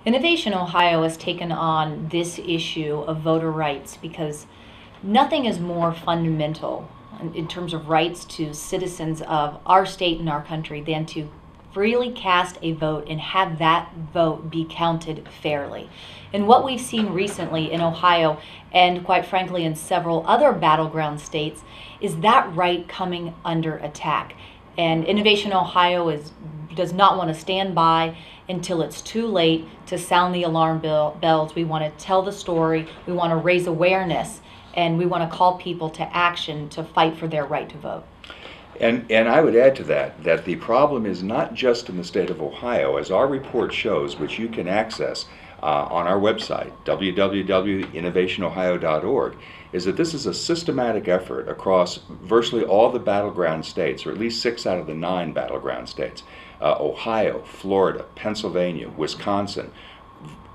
Innovation Ohio has taken on this issue of voter rights because nothing is more fundamental in terms of rights to citizens of our state and our country than to freely cast a vote and have that vote be counted fairly. And what we've seen recently in Ohio, and quite frankly in several other battleground states, is that right coming under attack. And Innovation Ohio does not want to stand by until it's too late to sound the alarm bells. We want to tell the story, we want to raise awareness, and we want to call people to action to fight for their right to vote. And I would add to that the problem is not just in the state of Ohio, as our report shows, which you can access on our website, www.innovationohio.org, is that this is a systematic effort across virtually all the battleground states, or at least 6 out of the 9 battleground states. Ohio, Florida, Pennsylvania, Wisconsin,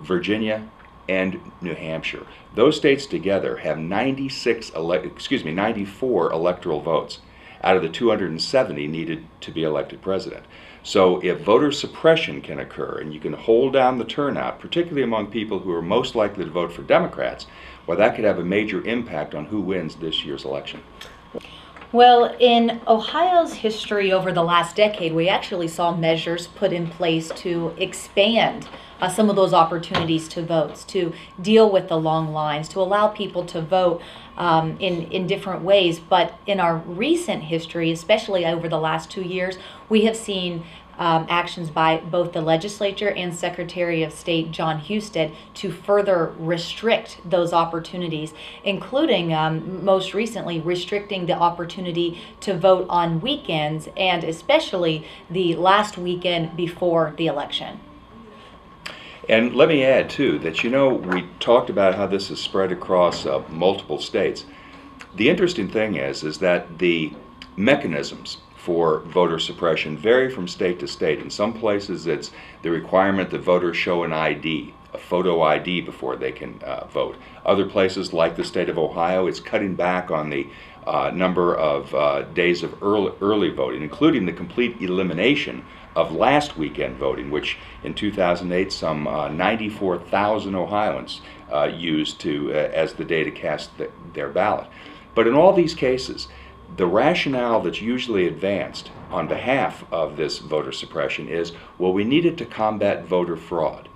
Virginia, and New Hampshire. Those states together have 94 electoral votes out of the 270 needed to be elected president. So if voter suppression can occur and you can hold down the turnout, particularly among people who are most likely to vote for Democrats, well, that could have a major impact on who wins this year's election. Well, in Ohio's history over the last decade, we actually saw measures put in place to expand some of those opportunities to votes, to deal with the long lines, to allow people to vote in different ways. But in our recent history, especially over the last 2 years, we have seen actions by both the legislature and Secretary of State John Husted to further restrict those opportunities, including most recently restricting the opportunity to vote on weekends, and especially the last weekend before the election. And let me add too that, we talked about how this is spread across multiple states. The interesting thing is that the mechanisms for voter suppression vary from state to state. In some places it's the requirement that voters show an ID, a photo ID, before they can vote. Other places, like the state of Ohio, it's cutting back on the number of days of early voting, including the complete elimination of last weekend voting, which in 2008 some 94,000 Ohioans used as the day to cast their ballot. But in all these cases, the rationale that's usually advanced on behalf of this voter suppression is, well, we needed to combat voter fraud.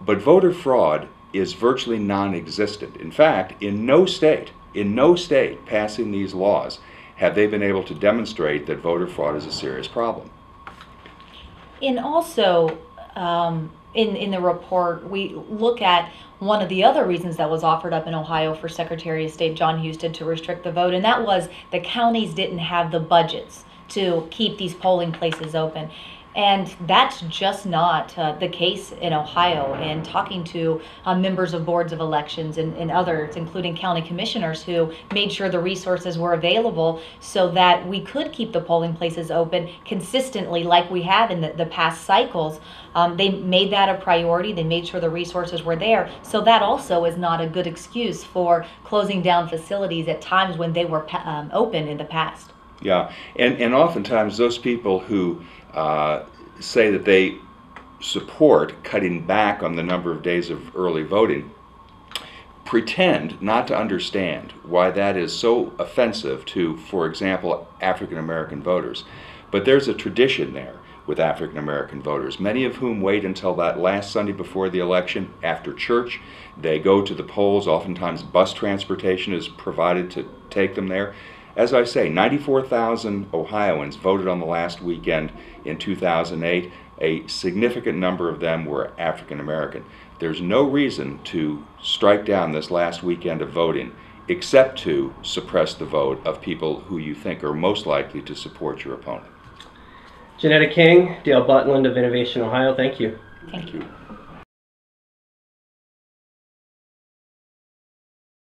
But voter fraud is virtually non-existent. In fact, in no state passing these laws have they been able to demonstrate that voter fraud is a serious problem. And also, in the report, we look at one of the other reasons that was offered up in Ohio for Secretary of State John Husted to restrict the vote, and that was the counties didn't have the budgets to keep these polling places open. And that's just not the case in Ohio. And talking to members of boards of elections and others, including county commissioners, who made sure the resources were available so that we could keep the polling places open consistently like we have in the past cycles. They made that a priority. They made sure the resources were there. So that also is not a good excuse for closing down facilities at times when they were open in the past. Yeah, and oftentimes those people who say that they support cutting back on the number of days of early voting pretend not to understand why that is so offensive to, for example, African American voters. But there's a tradition there with African American voters, many of whom wait until that last Sunday before the election after church. They go to the polls. Oftentimes bus transportation is provided to take them there. As I say, 94,000 Ohioans voted on the last weekend in 2008. A significant number of them were African American. There's no reason to strike down this last weekend of voting except to suppress the vote of people who you think are most likely to support your opponent. Janetta King, Dale Butland of Innovation Ohio, thank you. Thank you.